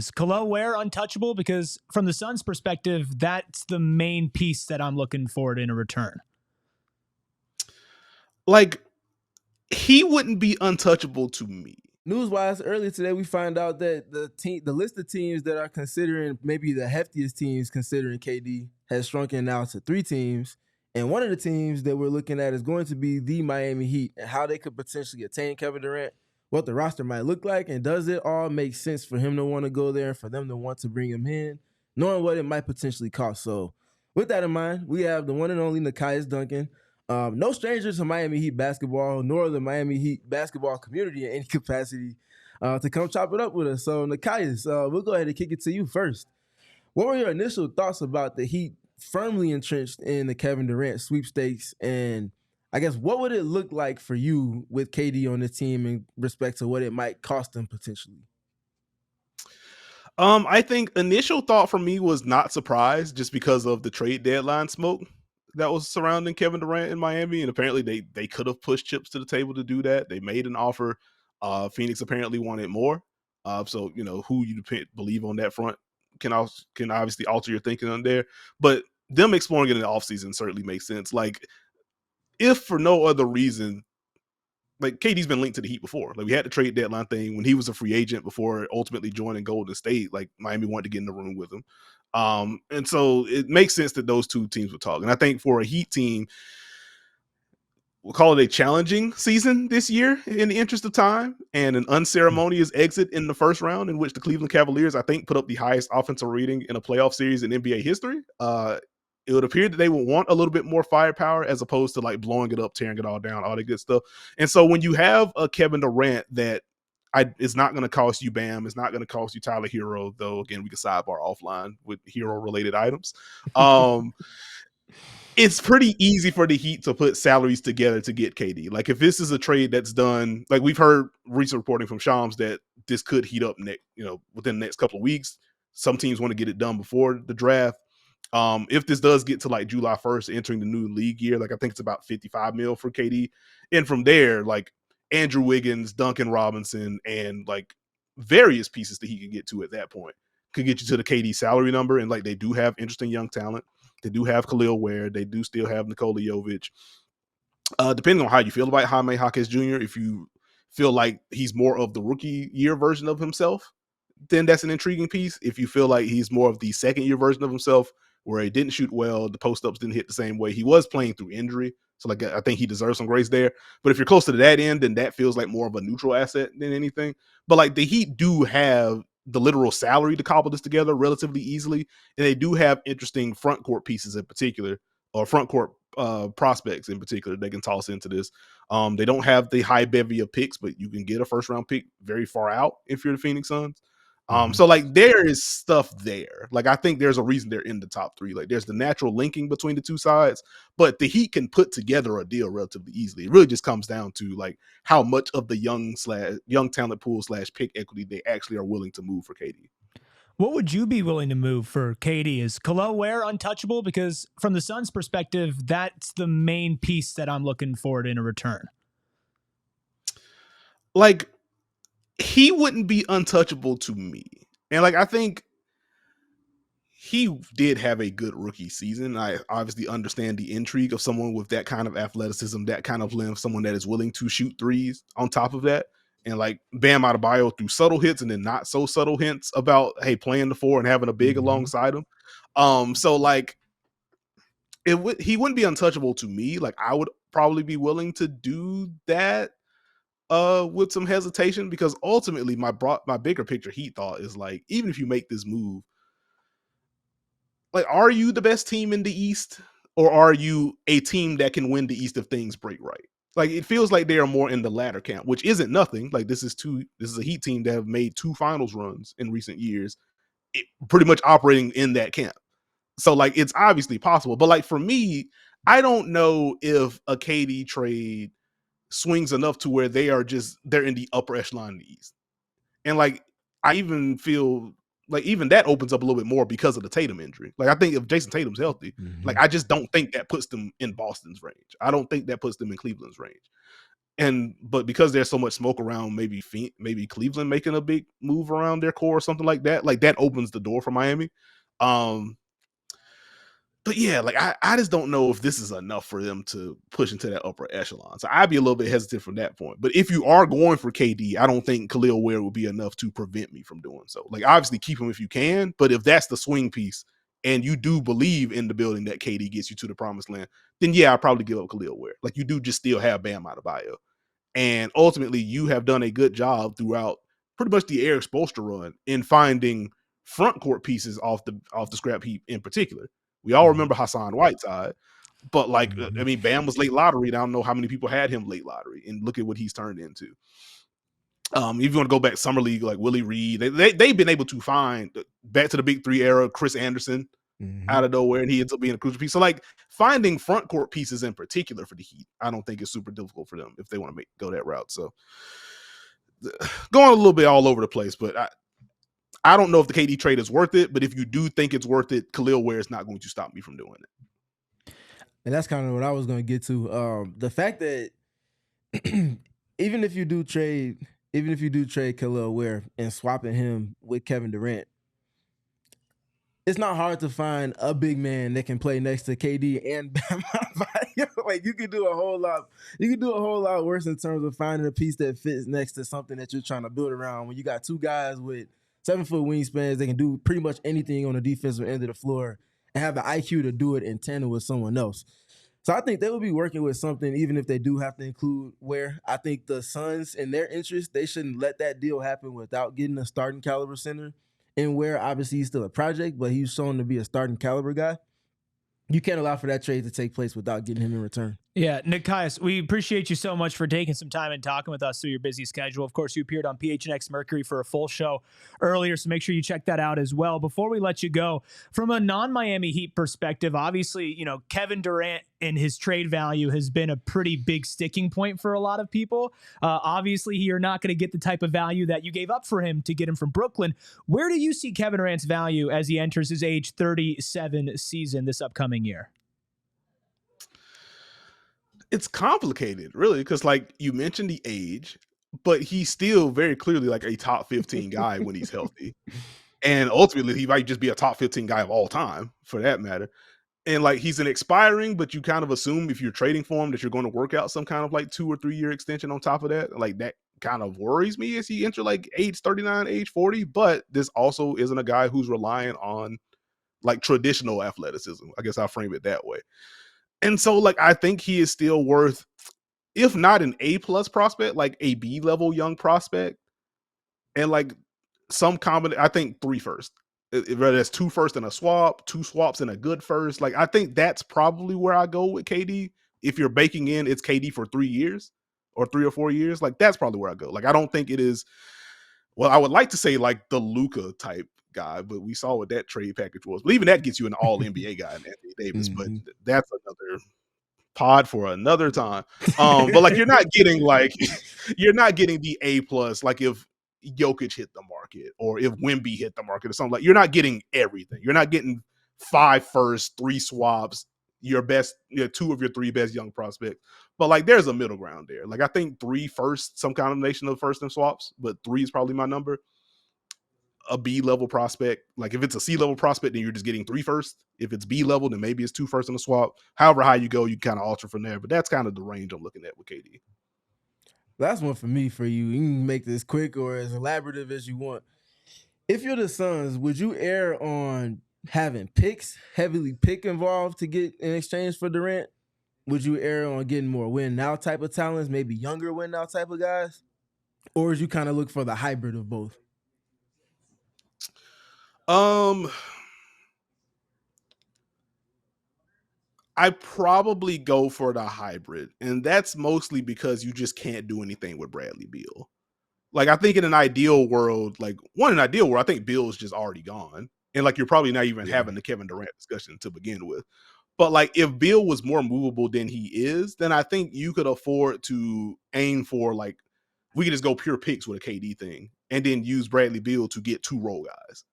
Is Khalil Ware untouchable? Because from the Suns' perspective, that's the main piece that I'm looking forward in a return. Like, he wouldn't be untouchable to me. News-wise, earlier today, we find out that the list of teams that are considering maybe the heftiest teams considering KD has shrunken now to 3 teams. And one of the teams that we're looking at is going to be the Miami Heat and how they could potentially attain Kevin Durant, what the roster might look like, and does it all make sense for him to want to go there and for them to want to bring him in, knowing what it might potentially cost. So with that in mind, we have the one and only Nekias Duncan. No stranger to Miami Heat basketball, nor the Miami Heat basketball community in any capacity, to come chop it up with us. So, Nekias, we'll go ahead and kick it to you first. What were your initial thoughts about the Heat firmly entrenched in the Kevin Durant sweepstakes? And I guess what would it look like for you with KD on the team in respect to what it might cost them potentially? I think initial thought for me was not surprised just because of the trade deadline smoke that was surrounding Kevin Durant in Miami. And apparently they could have pushed chips to the table to do that. They made an offer. Phoenix apparently wanted more. So, who you believe on that front can obviously alter your thinking on there. But them exploring it in the offseason certainly makes sense. Like, if for no other reason, like KD's been linked to the Heat before. Like, we had the trade deadline thing when he was a free agent before ultimately joining Golden State. Like, Miami wanted to get in the room with him. And so it makes sense that those two teams would talk. And I think for a Heat team, we'll call it a challenging season this year in the interest of time, and an unceremonious exit in the first round in which the Cleveland Cavaliers, I think, put up the highest offensive rating in a playoff series in NBA history. It would appear that they would want a little bit more firepower as opposed to like blowing it up, tearing it all down, all that good stuff. And so when you have a Kevin Durant that it's not going to cost you Bam, it's not going to cost you Tyler Herro, though again, we can sidebar offline with Herro related items. It's pretty easy for the Heat to put salaries together to get KD. Like, if this is a trade that's done, like we've heard recent reporting from Shams that this could heat up within the next couple of weeks. Some teams want to get it done before the draft. If this does get to like July 1st, entering the new league year, like I think it's about $55 million for KD. And from there, like Andrew Wiggins, Duncan Robinson, and like various pieces that he could get to at that point could get you to the KD salary number. And like, they do have interesting young talent. They do have Khalil Ware. They do still have Nikola Jovic. Depending on how you feel about Jaime Jaquez Jr., if you feel like he's more of the rookie year version of himself, then that's an intriguing piece. If you feel like he's more of the second year version of himself, where he didn't shoot well, the post-ups didn't hit the same way, he was playing through injury. So like, I think he deserves some grace there. But if you're close to that end, then that feels like more of a neutral asset than anything. But like, the Heat do have the literal salary to cobble this together relatively easily. And they do have interesting front court pieces in particular, or front court prospects in particular, they can toss into this. They don't have the high bevy of picks, but you can get a first round pick very far out if you're the Phoenix Suns. So like, there is stuff there. Like, I think there's a reason they're in the top 3. Like, there's the natural linking between the two sides, but the Heat can put together a deal relatively easily. It really just comes down to like how much of the young talent pool / pick equity they actually are willing to move for KD. What would you be willing to move for KD? Is Khalil Ware untouchable? Because from the Suns' perspective, that's the main piece that I'm looking forward in a return. Like, he wouldn't be untouchable to me. And like, I think he did have a good rookie season. I obviously understand the intrigue of someone with that kind of athleticism, that kind of length, someone that is willing to shoot threes on top of that. And like, Bam Adebayo through subtle hits and then not so subtle hints about, hey, playing the 4 and having a big alongside him. So like, he wouldn't be untouchable to me. Like, I would probably be willing to do that with some hesitation, because ultimately my bigger picture Heat thought is like, even if you make this move, like, are you the best team in the East, or are you a team that can win the East if things break right? Like, it feels like they are more in the latter camp, which isn't nothing. Like, this is a Heat team that have made 2 finals runs in recent years, pretty much operating in that camp. So like, it's obviously possible. But like, for me, I don't know if a KD trade swings enough to where they're in the upper echelon of the East. And like, I even feel like even that opens up a little bit more because of the Tatum injury. Like, I think if Jason Tatum's healthy, like, I just don't think that puts them in Boston's range. I don't think that puts them in Cleveland's range. But because there's so much smoke around, maybe Cleveland making a big move around their core or something like that opens the door for Miami. But yeah, like I just don't know if this is enough for them to push into that upper echelon. So I'd be a little bit hesitant from that point. But if you are going for KD, I don't think Khalil Ware would be enough to prevent me from doing so. Like, obviously keep him if you can, but if that's the swing piece and you do believe in the building that KD gets you to the promised land, then yeah, I'll probably give up Khalil Ware. Like, you do just still have Bam Adebayo. And ultimately, you have done a good job throughout pretty much the Eric Spoelstra run in finding front court pieces off the scrap heap in particular. We all remember Hassan Whiteside, but like, I mean, Bam was late lottery. I don't know how many people had him late lottery, and look at what he's turned into. If you want to go back summer league, like Willie Reed, they've been able to find back to the big three era, Chris Anderson out of nowhere, and he ends up being a crucial piece. So like, finding front court pieces in particular for the Heat, I don't think is super difficult for them if they want to go that route. So going a little bit all over the place, but I don't know if the KD trade is worth it, but if you do think it's worth it, Khalil Ware is not going to stop me from doing it. And that's kind of what I was going to get to. The fact that even if you do trade Khalil Ware and swapping him with Kevin Durant, it's not hard to find a big man that can play next to KD and Bam Adebayo. Like, you could do a whole lot. You could do a whole lot worse in terms of finding a piece that fits next to something that you're trying to build around. When you got two guys with 7-foot wingspans, they can do pretty much anything on the defensive end of the floor and have the IQ to do it in tandem with someone else. So I think they will be working with something, even if they do have to include Ware. I think the Suns, in their interest, they shouldn't let that deal happen without getting a starting caliber center. And Ware, obviously, he's still a project, but he's shown to be a starting caliber guy. You can't allow for that trade to take place without getting him in return. Yeah, Nekias, we appreciate you so much for taking some time and talking with us through your busy schedule. Of course, you appeared on PHNX Mercury for a full show earlier, so make sure you check that out as well. Before we let you go, from a non-Miami Heat perspective, obviously, you know, Kevin Durant and his trade value has been a pretty big sticking point for a lot of people. Obviously, you're not going to get the type of value that you gave up for him to get him from Brooklyn. Where do you see Kevin Durant's value as he enters his age 37 season this upcoming year? It's complicated, really, because like you mentioned the age, but he's still very clearly like a top 15 guy when he's healthy. And ultimately, he might just be a top 15 guy of all time, for that matter. And like, he's an expiring, but you kind of assume if you're trading for him that you're going to work out some kind of like 2 or 3 year extension on top of that. Like, that kind of worries me as he enters like age 39, age 40. But this also isn't a guy who's relying on like traditional athleticism. I guess I'll frame it that way. And so, like, I think he is still worth, if not an A+ prospect, like a B level young prospect, and like some combination. I think 3 first. Whether it's 2 first and a swap, 2 swaps and a good first. Like, I think that's probably where I go with KD. If you're baking in, it's KD for 3 years or 3 or 4 years. Like, that's probably where I go. Like, I don't think it is. Well, I would like to say like the Luka type guy, but we saw what that trade package was. But even that gets you an all NBA guy in Anthony Davis. But that's another pod for another time. But like, you're not getting the A+, like if Jokic hit the market or if Wemby hit the market or something. Like, you're not getting everything. You're not getting 5 first, 3 swaps, your best, 2 of your 3 best young prospects. But like, there's a middle ground there. Like, I think 3 first, some combination of first and swaps, but 3 is probably my number. A B level prospect. Like, if it's a C level prospect, then you're just getting 3 first. If it's B level, then maybe it's 2 first and a swap. However high you go, you kind of alter from there. But that's kind of the range I'm looking at with KD. That's one for me. For you, you can make this quick or as elaborative as you want. If you're the Suns, would you err on having picks, heavily pick involved to get in exchange for Durant? Would you err on getting more win now type of talents, maybe younger win now type of guys? Or would you kind of look for the hybrid of both? I probably go for the hybrid, and that's mostly because you just can't do anything with Bradley Beal. Like, I think in an ideal world, I think Beal's just already gone, and like, you're probably not even having the Kevin Durant discussion to begin with. But like, if Beal was more movable than he is, then I think you could afford to aim for, like, we could just go pure picks with a KD thing, and then use Bradley Beal to get 2 role guys.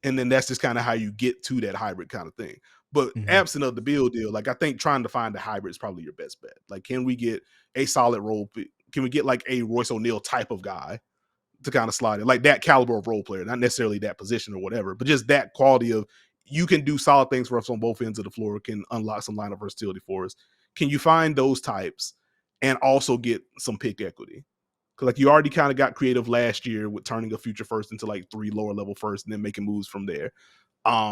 And then that's just kind of how you get to that hybrid kind of thing. But absent of the Beal deal, like, I think trying to find a hybrid is probably your best bet. Like, can we get a solid role can we get like a Royce O'Neal type of guy to kind of slide in, like that caliber of role player, not necessarily that position or whatever, but just that quality of you can do solid things for us on both ends of the floor, can unlock some lineup versatility for us. Can you find those types and also get some pick equity? Because like you already kind of got creative last year with turning a future first into like 3 lower level first and then making moves from there.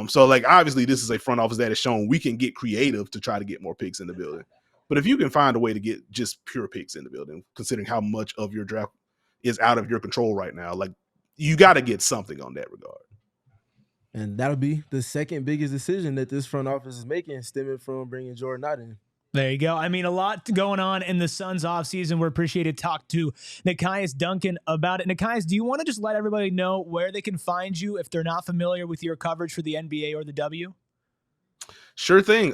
So like obviously this is a front office that has shown we can get creative to try to get more picks in the building. But if you can find a way to get just pure picks in the building, considering how much of your draft is out of your control right now, like you got to get something on that regard. And that'll be the second biggest decision that this front office is making, stemming from bringing Jordan Knott in. There you go. I mean, a lot going on in the Suns offseason. We're appreciated to talk to Nekias Duncan about it. Nekias, do you want to just let everybody know where they can find you if they're not familiar with your coverage for the NBA or the W? Sure thing.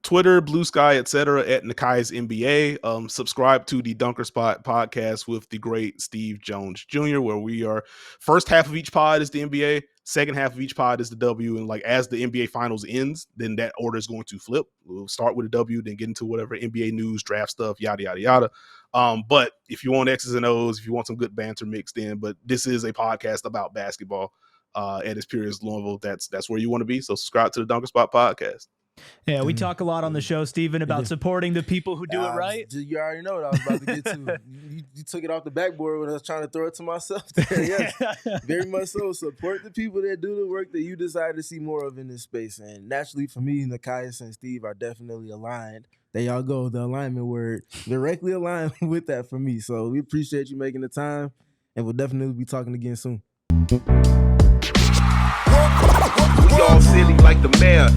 Twitter, Blue Sky, etc. at Nekias NBA. Subscribe to the Dunker Spot podcast with the great Steve Jones Jr., where we are first half of each pod is the NBA, second half of each pod is the W, and like as the NBA Finals ends, then that order is going to flip. We'll start with a W, then get into whatever NBA news, draft stuff, yada yada yada. But if you want X's and O's, if you want some good banter mixed in, but this is a podcast about basketball. At its purest Louisville, that's where you want to be. So subscribe to the Dunker Spot podcast. Yeah, we talk a lot on the show, Steven, about supporting the people who do it right. You already know what I was about to get to. You took it off the backboard when I was trying to throw it to myself there. Yes, very much so. Support the people that do the work that you desire to see more of in this space. And naturally for me, Nekias and Steve are definitely aligned. There y'all go, the alignment word. Directly aligned with that for me. So we appreciate you making the time, and we'll definitely be talking again soon. We all silly like the mayor.